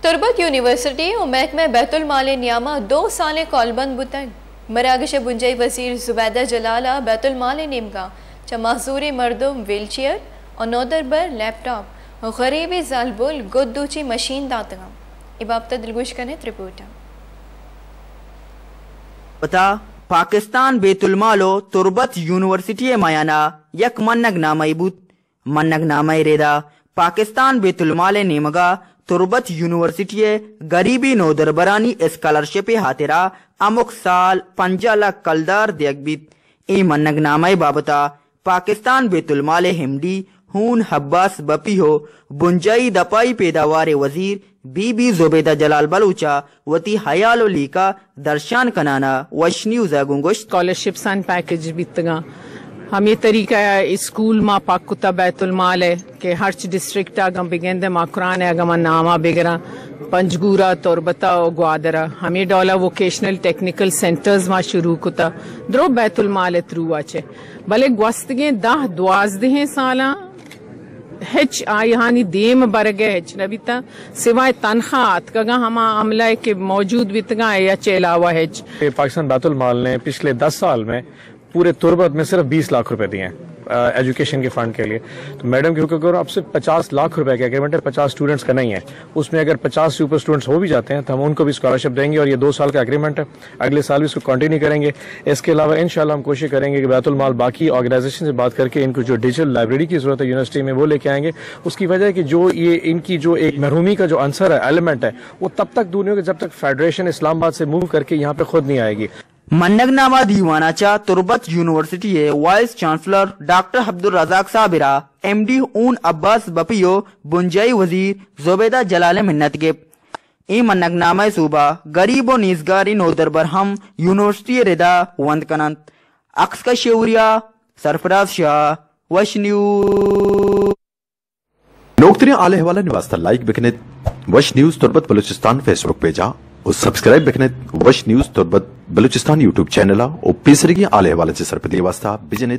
Turbat university और महकमे बैतुल माल नियामा 2 साल कॉलबंद बुतन मरागश बुंजई वजीर जुबैदा जलाला बैतुल माल निमगा चमाजूरी मर्दुम व्हीलचेयर और नौदरबर लैपटॉप और गरीबी जालबुल गुद्दूची मशीन दातगा इबाबत दिलगुश कने रिपोर्ट बता पाकिस्तान बैतुल मालो तुर्बत यूनिवर्सिटी मायाना यक मन्नग नामाई रेदा पाकिस्तान बैतुल माल निमगा तुर्बत यूनिवर्सिटी गरीबी नौदरबरानी स्कॉलरशिप हातिरा अमुक साल 5 लाख कलदार दियकबित ए मन्नग नामाई बाबता पाकिस्तान बैतुल माल हिमडी हून हब्बास बपी हो बुंजई दपाई पैदावार वजीर बीबी जुबैदा जलाल बलूचा वती हयालो लीका दर्शान कनाना वश न्यूज़ गुंगुश स्कॉलरशिप सन पैकेज बितगा हम ये तरीका स्कूल मा पाकुता बैतुल माल है कि हर्च डिस्ट्रिक्ट आगम बिगेंदे माकुरान आगम नामा बिगरा पंजगूरा तुर्बता और ग्वादरा हमें डॉला वोकेशनल टेक्निकल सेंटर्स मा शुरू कुता द्रो बैतुल माल थ्रू आचे भले ग्वस्तगे 10-12 साला हेच आयानी देम बरगे हेच नबीता सिवाय तनख्वाह कगा हमा अमला के मौजूद बितगा या चेलावा हेच पाकिस्तान बैतुल माल ने पिछले 10 साल में पूरे तुर्बत में सिर्फ 20 लाख रुपए दिए हैं एजुकेशन के फंड के लिए। तो मैडम की हुक्म करो अब से 50 लाख रुपए का एग्रीमेंट है, 50 स्टूडेंट्स का नहीं है। उसमें अगर 50 से ऊपर स्टूडेंट्स हो भी जाते हैं तो हम उनको भी स्कॉलरशिप देंगे और ये 2 साल का एग्रीमेंट है, अगले साल भी इसको कंटिन्यू करेंगे। इसके अलावा इंशाल्लाह हम कोशिश करेंगे कि बैतुल माल बाकी ऑर्गेनाइजेशन से बात करके इनको जो डिजिटल लाइब्रेरी की जरूरत है यूनिवर्सिटी में वो लेके आएंगे। उसकी वजह है कि जो ये इनकी जो एक महरूमी का जो आंसर है एलिमेंट है वो तब तक दूर नहीं होगा जब तक फेडरेशन इस्लामाबाद से मूव करके यहाँ पे खुद नहीं आएगी। मन्नगनामा दीवानाचा Turbat university vice chancellor doctor Abdul Razzaq साबिरा एमडी ऊन अब्बास बपियो बुंजई वजीर जुबैदा जलाल मिन्नत के ई मन्नगनामा सूबा गरीबो निजगारी नोदर बरहम यूनिवर्सिटी रेदा वंद कनंत अक्स का शेवरिया सरफराज शाह वश न्यूज़ नौकरी आले हवाला निवास्ता लाइक बिकने वश न्यूज़ तुर्बत बलूचिस्तान फेसबुक पेजा और सब्सक्राइब बिकने वश news Turbat Balochistan YouTube channel और पीसरी आले हवाला से सरपदी वास्ता बिजने